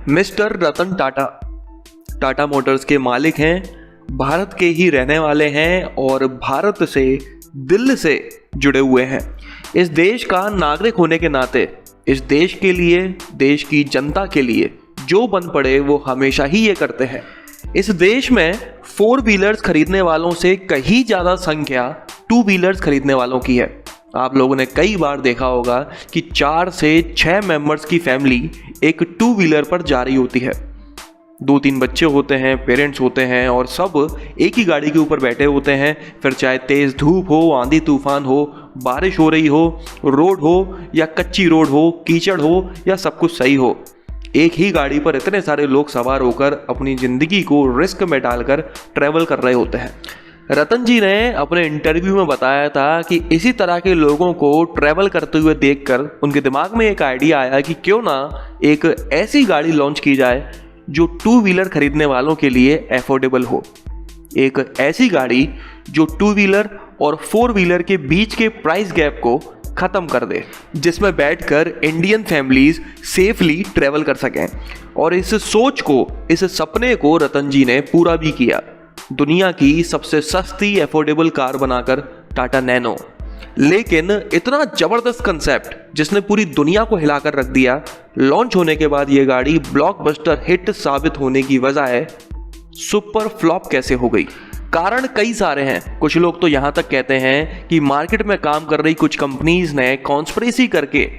Mister Ratan Tata Tata Motors के मालिक हैं, भारत के ही रहने वाले हैं और भारत से दिल से जुड़े हुए हैं। इस देश का नागरिक होने के नाते इस देश के लिए, देश की जनता के लिए जो बन पड़े वो हमेशा ही ये करते हैं। इस देश में 4 व्हीलर्स खरीदने वालों से कहीं ज़्यादा संख्या 2 व्हीलर्स खरीदने वालों की है। आप लोगों ने कई बार देखा होगा कि 4 से 6 मेंबर्स की फैमिली एक 2 व्हीलर पर जा रही होती है। 2-3 बच्चे होते हैं, पेरेंट्स होते हैं और सब एक ही गाड़ी के ऊपर बैठे होते हैं। फिर चाहे तेज़ धूप हो, आंधी तूफान हो, बारिश हो रही हो, रोड हो या कच्ची रोड हो, कीचड़ हो या सब कुछ सही हो, एक ही गाड़ी पर इतने सारे लोग सवार होकर अपनी ज़िंदगी को रिस्क में डालकर ट्रैवल कर रहे होते हैं। रतन जी ने अपने इंटरव्यू में बताया था कि इसी तरह के लोगों को ट्रैवल करते हुए देखकर उनके दिमाग में एक आइडिया आया कि क्यों ना एक ऐसी गाड़ी लॉन्च की जाए जो 2 व्हीलर खरीदने वालों के लिए एफोर्डेबल हो। एक ऐसी गाड़ी जो 2 व्हीलर और 4 व्हीलर के बीच के प्राइस गैप को ख़त्म कर दे, जिसमें बैठकर इंडियन फैमिलीज सेफली ट्रैवल कर सकें। और इस सोच को, इस सपने को रतन जी ने पूरा भी किया। दुनिया की सबसे सस्ती एफोर्डेबल कार बनाकर टाटा नैनो। लेकिन इतना ज़बरदस्त कंसेप्ट जिसने पूरी दुनिया को हिलाकर रख दिया, लॉन्च होने के बाद ये गाड़ी ब्लॉकबस्टर हिट साबित होने की बजाय सुपर फ्लॉप कैसे हो गई? कारण कई सारे हैं। कुछ लोग तो यहाँ तक कहते हैं कि मार्केट में काम कर रही कुछ कंपनीज ने कॉन्स्पिरेसी करके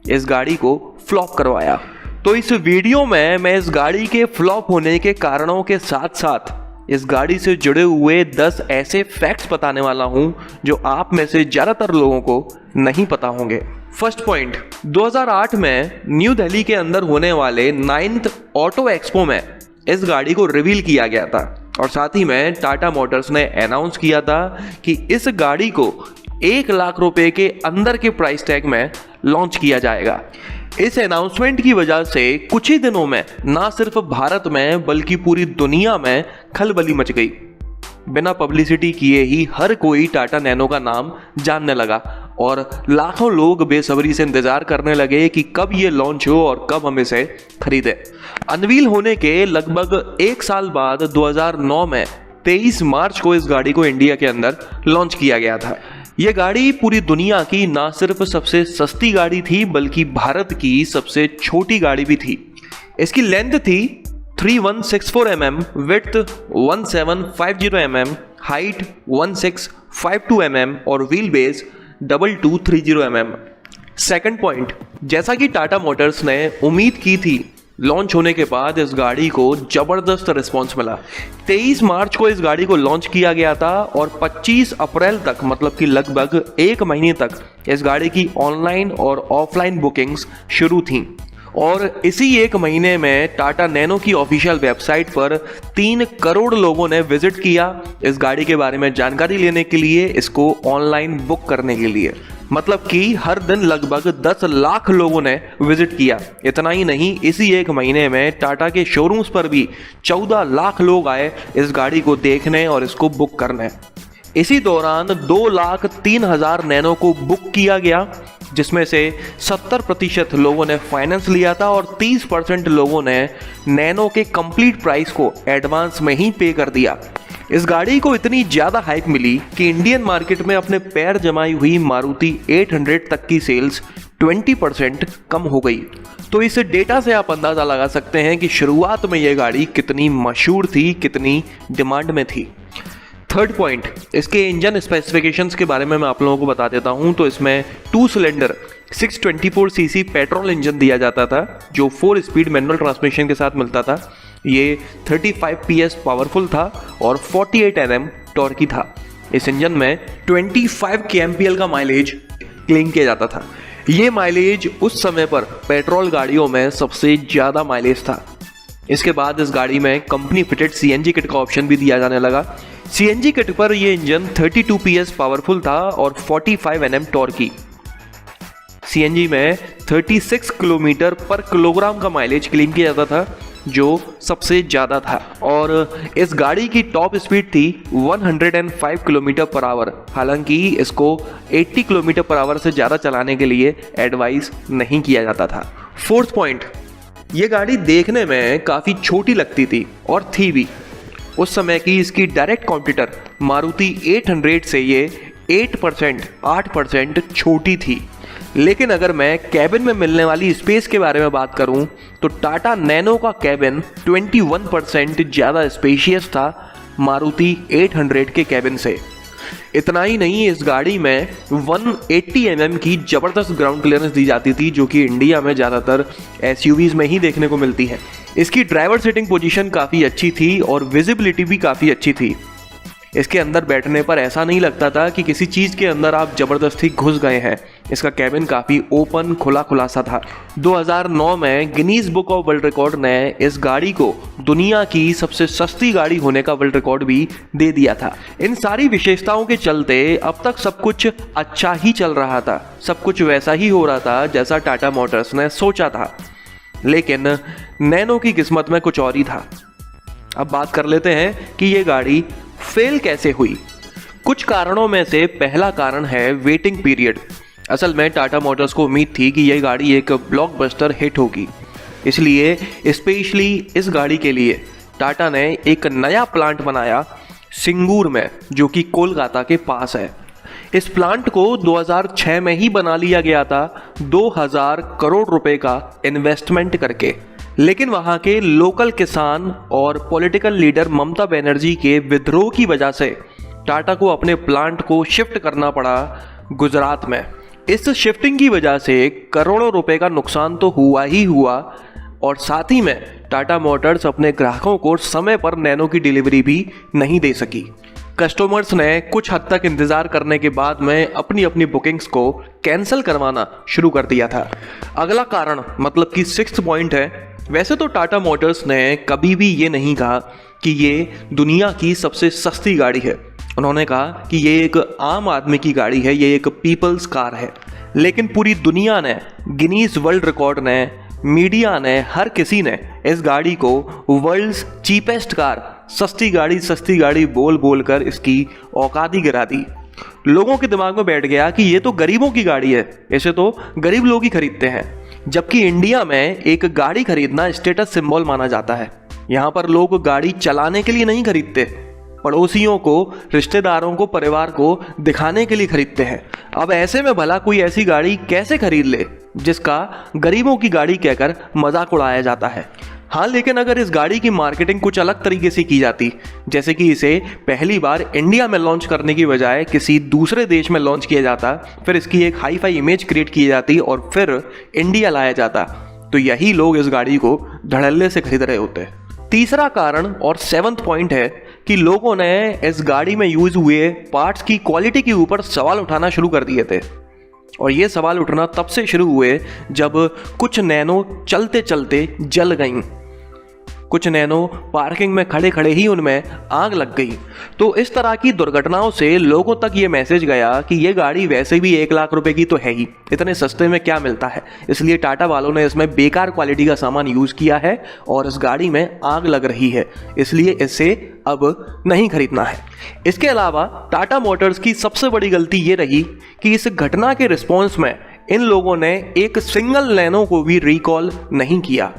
इस गाड़ी को फ्लॉप करवाया। तो इस वीडियो में मैं इस गाड़ी के फ्लॉप होने के कारणों के साथ साथ इस गाड़ी से जुड़े हुए 10 ऐसे फैक्ट्स बताने वाला हूं जो आप में से ज़्यादातर लोगों को नहीं पता होंगे। फर्स्ट पॉइंट, 2008 में न्यू दिल्ली के अंदर होने वाले 9th ऑटो एक्सपो में इस गाड़ी को रिवील किया गया था और साथ ही में टाटा मोटर्स ने अनाउंस किया था कि इस गाड़ी को 1 लाख रुपए के अंदर के प्राइस टैग में लॉन्च किया जाएगा। इस अनाउंसमेंट की वजह से कुछ ही दिनों में ना सिर्फ भारत में बल्कि पूरी दुनिया में खलबली मच गई। बिना पब्लिसिटी किए ही हर कोई टाटा नैनो का नाम जानने लगा और लाखों लोग बेसब्री से इंतजार करने लगे कि कब ये लॉन्च हो और कब हम इसे खरीदें। अनवील होने के लगभग 1 साल बाद 2009 में 23 मार्च को इस गाड़ी को इंडिया के अंदर लॉन्च किया गया था। ये गाड़ी पूरी दुनिया की ना सिर्फ सबसे सस्ती गाड़ी थी बल्कि भारत की सबसे छोटी गाड़ी भी थी। इसकी लेंथ थी 3164 mm, width 1750 mm, height 1652 mm और wheel base 2230 mm। Second point, जैसा कि टाटा मोटर्स ने उम्मीद की थी, लॉन्च होने के बाद इस गाड़ी को ज़बरदस्त रिस्पॉन्स मिला। 23 मार्च को इस गाड़ी को लॉन्च किया गया था और 25 अप्रैल तक, मतलब कि लगभग 1 महीने तक इस गाड़ी की ऑनलाइन और ऑफलाइन बुकिंग्स शुरू थीं। और इसी 1 महीने में टाटा नैनो की ऑफिशियल वेबसाइट पर 3 करोड़ लोगों ने विजिट किया इस गाड़ी के बारे में जानकारी लेने के लिए, इसको ऑनलाइन बुक करने के लिए। मतलब कि हर दिन लगभग 10 लाख लोगों ने विजिट किया। इतना ही नहीं, इसी 1 महीने में टाटा के शोरूम्स पर भी 14 लाख लोग आए इस गाड़ी को देखने और इसको बुक करने। इसी दौरान 2,03,000 नैनो को बुक किया गया, जिसमें से 70% लोगों ने फाइनेंस लिया था और 30% लोगों ने नैनो के कंप्लीट प्राइस को एडवांस में ही पे कर दिया। इस गाड़ी को इतनी ज़्यादा हाइप मिली कि इंडियन मार्केट में अपने पैर जमाई हुई मारुति 800 तक की सेल्स 20% कम हो गई। तो इस डेटा से आप अंदाज़ा लगा सकते हैं कि शुरुआत में यह गाड़ी कितनी मशहूर थी, कितनी डिमांड में थी। थर्ड पॉइंट, इसके इंजन स्पेसिफिकेशंस के बारे में मैं आप लोगों को बता देता हूं। तो इसमें 2 सिलेंडर 624 सीसी पेट्रोल इंजन दिया जाता था जो 4 स्पीड मैनुअल ट्रांसमिशन के साथ मिलता था। ये 35 PS पावरफुल था और 48 Nm टॉर्की था। इस इंजन में 25 kmpl का माइलेज क्लेम किया जाता था। ये माइलेज उस समय पर पेट्रोल गाड़ियों में सबसे ज़्यादा माइलेज था। इसके बाद इस गाड़ी में कंपनी फिटेड CNG किट का ऑप्शन भी दिया जाने लगा। CNG किट पर यह इंजन 32 PS पावरफुल था और 45 Nm टॉर्की। CNG में 36 किलोमीटर पर किलोग्राम का माइलेज क्लेम किया जाता था, जो सबसे ज़्यादा था। और इस गाड़ी की टॉप स्पीड थी 105 किलोमीटर पर आवर। हालांकि इसको 80 किलोमीटर पर आवर से ज़्यादा चलाने के लिए एडवाइस नहीं किया जाता था। फोर्थ पॉइंट, ये गाड़ी देखने में काफ़ी छोटी लगती थी और थी भी। उस समय की इसकी डायरेक्ट कॉम्पिटिटर मारुति 800 से ये 8% छोटी थी। लेकिन अगर मैं कैबिन में मिलने वाली स्पेस के बारे में बात करूं तो टाटा नैनो का कैबिन 21% ज़्यादा स्पेशियस था मारुति 800 के कैबिन से। इतना ही नहीं, इस गाड़ी में 180 mm की ज़बरदस्त ग्राउंड क्लियरेंस दी जाती थी, जो कि इंडिया में ज़्यादातर SUVs में ही देखने को मिलती है। इसकी ड्राइवर सीटिंग पोजीशन काफ़ी अच्छी थी और विजिबिलिटी भी काफ़ी अच्छी थी। इसके अंदर बैठने पर ऐसा नहीं लगता था कि किसी चीज़ के अंदर आप ज़बरदस्ती घुस गए हैं। इसका कैबिन काफ़ी ओपन खुला सा था। 2009 में Guinness book of world record ने इस गाड़ी को दुनिया की सबसे सस्ती गाड़ी होने का वर्ल्ड रिकॉर्ड भी दे दिया था। इन सारी विशेषताओं के चलते अब तक सब कुछ अच्छा ही चल रहा था, सब कुछ वैसा ही हो रहा था जैसा टाटा मोटर्स ने सोचा था। लेकिन नैनो की किस्मत में कुछ और ही था। अब बात कर लेते हैं कि ये गाड़ी फेल कैसे हुई। कुछ कारणों में से पहला कारण है वेटिंग पीरियड। असल में टाटा मोटर्स को उम्मीद थी कि यह गाड़ी एक ब्लॉकबस्टर हिट होगी, इसलिए स्पेशली इस गाड़ी के लिए टाटा ने एक नया प्लांट बनाया सिंगूर में, जो कि कोलकाता के पास है। इस प्लांट को 2006 में ही बना लिया गया था 2000 करोड़ रुपए का इन्वेस्टमेंट करके। लेकिन वहां के लोकल किसान और पॉलिटिकल लीडर ममता बनर्जी के विद्रोह की वजह से टाटा को अपने प्लांट को शिफ्ट करना पड़ा गुजरात में। इस शिफ्टिंग की वजह से करोड़ों रुपए का नुकसान तो हुआ ही हुआ, और साथ ही में टाटा मोटर्स अपने ग्राहकों को समय पर नैनो की डिलीवरी भी नहीं दे सकी। कस्टमर्स ने कुछ हद तक इंतजार करने के बाद में अपनी अपनी बुकिंग्स को कैंसिल करवाना शुरू कर दिया था। अगला कारण मतलब कि 6th पॉइंट है, वैसे तो टाटा मोटर्स ने कभी भी ये नहीं कहा कि ये दुनिया की सबसे सस्ती गाड़ी है। उन्होंने कहा कि ये एक आम आदमी की गाड़ी है, ये एक पीपल्स कार है। लेकिन पूरी दुनिया ने, गिनीज वर्ल्ड रिकॉर्ड ने, मीडिया ने, हर किसी ने इस गाड़ी को वर्ल्ड्स चीपेस्ट कार, सस्ती गाड़ी बोल बोल कर इसकी औकात ही गिरा दी। लोगों के दिमाग में बैठ गया कि ये तो गरीबों की गाड़ी है, इसे तो गरीब लोग ही खरीदते हैं। जबकि इंडिया में एक गाड़ी खरीदना स्टेटस सिंबल माना जाता है। यहाँ पर लोग गाड़ी चलाने के लिए नहीं खरीदते, पड़ोसियों को, रिश्तेदारों को, परिवार को दिखाने के लिए खरीदते हैं। अब ऐसे में भला कोई ऐसी गाड़ी कैसे खरीद ले जिसका गरीबों की गाड़ी कहकर मजाक उड़ाया जाता है। हाँ, लेकिन अगर इस गाड़ी की मार्केटिंग कुछ अलग तरीके से की जाती, जैसे कि इसे पहली बार इंडिया में लॉन्च करने की बजाय किसी दूसरे देश में लॉन्च किया जाता, फिर इसकी एक हाई फाई इमेज क्रिएट की जाती और फिर इंडिया लाया जाता, तो यही लोग इस गाड़ी को धड़ल्ले से खरीद रहे होते। तीसरा कारण और 7th पॉइंट है कि लोगों ने इस गाड़ी में यूज हुए पार्ट्स की क्वालिटी के ऊपर सवाल उठाना शुरू कर दिए थे। और ये सवाल उठना तब से शुरू हुए जब कुछ नैनो चलते चलते जल गईं। कुछ नैनो पार्किंग में खड़े खड़े ही उनमें आग लग गई। तो इस तरह की दुर्घटनाओं से लोगों तक ये मैसेज गया कि ये गाड़ी वैसे भी 1 लाख रुपए की तो है ही, इतने सस्ते में क्या मिलता है। इसलिए टाटा वालों ने इसमें बेकार क्वालिटी का सामान यूज़ किया है और इस गाड़ी में आग लग रही है, इसलिए इसे अब नहीं खरीदना है। इसके अलावा टाटा मोटर्स की सबसे बड़ी गलती ये रही कि इस घटना के रिस्पॉन्स में इन लोगों ने एक सिंगल नैनो को भी रिकॉल नहीं किया।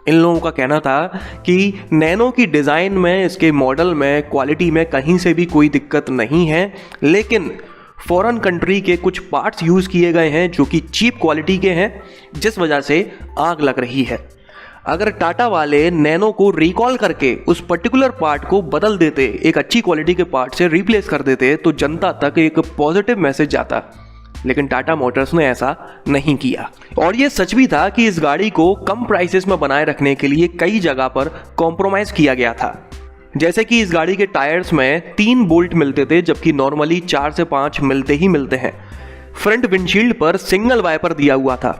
इन लोगों का कहना था कि नैनो की डिज़ाइन में, इसके मॉडल में, क्वालिटी में कहीं से भी कोई दिक्कत नहीं है, लेकिन फॉरेन कंट्री के कुछ पार्ट्स यूज़ किए गए हैं जो कि चीप क्वालिटी के हैं, जिस वजह से आग लग रही है। अगर टाटा वाले नैनो को रिकॉल करके उस पर्टिकुलर पार्ट को बदल देते, एक अच्छी क्वालिटी के पार्ट से रिप्लेस कर देते, तो जनता तक एक पॉजिटिव मैसेज जाता। लेकिन टाटा मोटर्स ने ऐसा नहीं किया। और ये सच भी था कि इस गाड़ी को कम प्राइसेस में बनाए रखने के लिए कई जगह पर कॉम्प्रोमाइज़ किया गया था। जैसे कि इस गाड़ी के टायर्स में 3 बोल्ट मिलते थे, जबकि नॉर्मली 4 से 5 मिलते हैं। फ्रंट विंडशील्ड पर सिंगल वाइपर दिया हुआ था।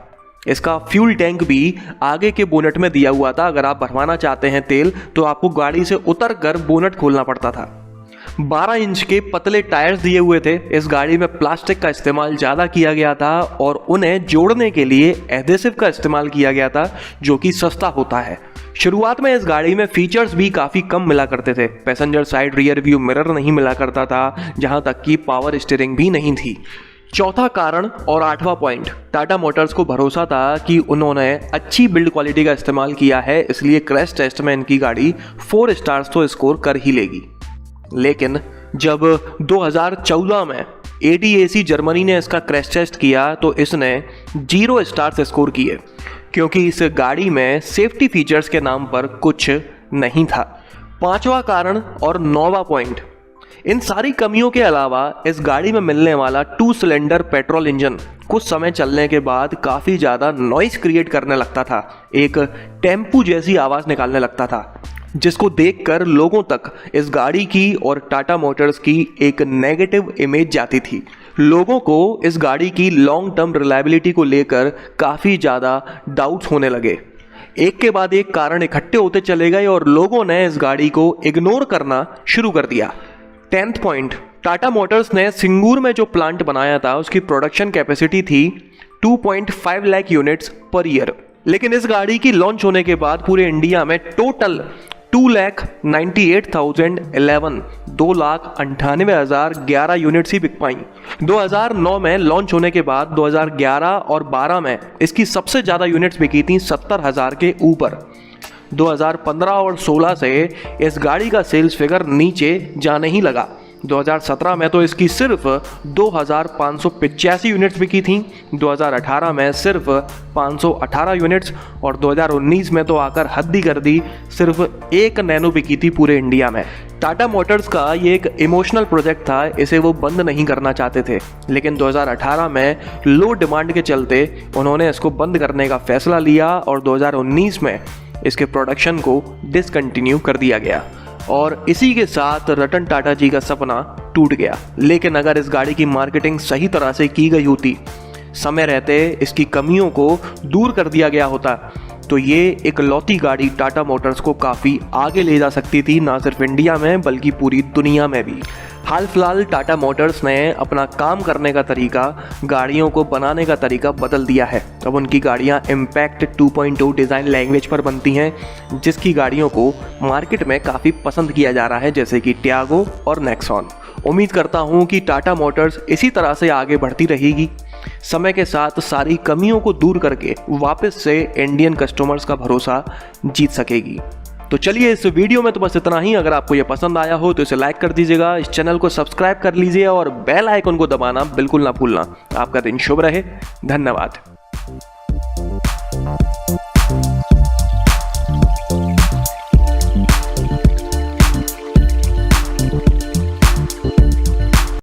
इसका फ्यूल टैंक भी आगे के बोनट में दिया हुआ था। अगर आप भरवाना चाहते हैं तेल तो आपको गाड़ी से उतर कर बोनट खोलना पड़ता था। 12 इंच के पतले टायर्स दिए हुए थे। इस गाड़ी में प्लास्टिक का इस्तेमाल ज़्यादा किया गया था और उन्हें जोड़ने के लिए एडहेसिव का इस्तेमाल किया गया था, जो कि सस्ता होता है। शुरुआत में इस गाड़ी में फीचर्स भी काफ़ी कम मिला करते थे। Passenger side rear view mirror नहीं मिला करता था, जहां तक कि पावर स्टीयरिंग भी नहीं थी। चौथा कारण और 8वां पॉइंट, टाटा मोटर्स को भरोसा था कि उन्होंने अच्छी बिल्ड क्वालिटी का इस्तेमाल किया है, इसलिए क्रैश टेस्ट में इनकी गाड़ी 4 स्टार्स तो स्कोर कर ही लेगी। लेकिन जब 2014 में ADAC जर्मनी ने इसका क्रैश टेस्ट किया तो इसने 0 स्टार्स स्कोर किए, क्योंकि इस गाड़ी में सेफ्टी फीचर्स के नाम पर कुछ नहीं था। 5वां कारण और 9वां पॉइंट, इन सारी कमियों के अलावा इस गाड़ी में मिलने वाला 2 सिलेंडर पेट्रोल इंजन कुछ समय चलने के बाद काफ़ी ज़्यादा नॉइस क्रिएट करने लगता था, एक टेम्पू जैसी आवाज़ निकालने लगता था, जिसको देखकर लोगों तक इस गाड़ी की और टाटा मोटर्स की एक नेगेटिव इमेज जाती थी। लोगों को इस गाड़ी की लॉन्ग टर्म रिलायबिलिटी को लेकर काफ़ी ज़्यादा डाउट्स होने लगे। एक के बाद एक कारण इकट्ठे होते चले गए और लोगों ने इस गाड़ी को इग्नोर करना शुरू कर दिया। 10th पॉइंट, टाटा मोटर्स ने सिंगूर में जो प्लांट बनाया था उसकी प्रोडक्शन कैपेसिटी थी 2.5 लाख यूनिट्स पर ईयर, लेकिन इस गाड़ी की लॉन्च होने के बाद पूरे इंडिया में टोटल 2,98,011 2,98,011 यूनिट्स ही बिक पाई। 2009 में लॉन्च होने के बाद 2011 और 12 में इसकी सबसे ज़्यादा यूनिट्स बिकी थी 70,000 के ऊपर। 2015 और 16 से इस गाड़ी का सेल्स फिगर नीचे जाने ही लगा। 2017 में तो इसकी सिर्फ 2,585 यूनिट्स बिकी थी, 2018 में सिर्फ 518 यूनिट्स और 2019 में तो आकर हद ही कर दी, सिर्फ 1 नैनो बिकी थी पूरे इंडिया में। टाटा मोटर्स का ये एक इमोशनल प्रोजेक्ट था, इसे वो बंद नहीं करना चाहते थे, लेकिन 2018 में लो डिमांड के चलते उन्होंने इसको बंद करने का फैसला लिया और 2019 में इसके प्रोडक्शन को डिसकंटिन्यू कर दिया गया और इसी के साथ रतन टाटा जी का सपना टूट गया। लेकिन अगर इस गाड़ी की मार्केटिंग सही तरह से की गई होती, समय रहते इसकी कमियों को दूर कर दिया गया होता, तो ये इकलौती गाड़ी टाटा मोटर्स को काफ़ी आगे ले जा सकती थी, ना सिर्फ इंडिया में बल्कि पूरी दुनिया में भी। हाल फिलहाल टाटा मोटर्स ने अपना काम करने का तरीका, गाड़ियों को बनाने का तरीका बदल दिया है। अब उनकी गाड़ियां इम्पैक्ट 2.0 डिज़ाइन लैंग्वेज पर बनती हैं, जिसकी गाड़ियों को मार्केट में काफ़ी पसंद किया जा रहा है, जैसे कि टियागो और नेक्सॉन। उम्मीद करता हूं कि टाटा मोटर्स इसी तरह से आगे बढ़ती रहेगी, समय के साथ सारी कमियों को दूर करके वापस से इंडियन कस्टमर्स का भरोसा जीत सकेगी। तो चलिए, इस वीडियो में तो बस इतना ही। अगर आपको ये पसंद आया हो तो इसे लाइक कर दीजिएगा, इस चैनल को सब्सक्राइब कर लीजिए और बेल आइकन को दबाना बिल्कुल ना भूलना। आपका दिन शुभ रहे। धन्यवाद।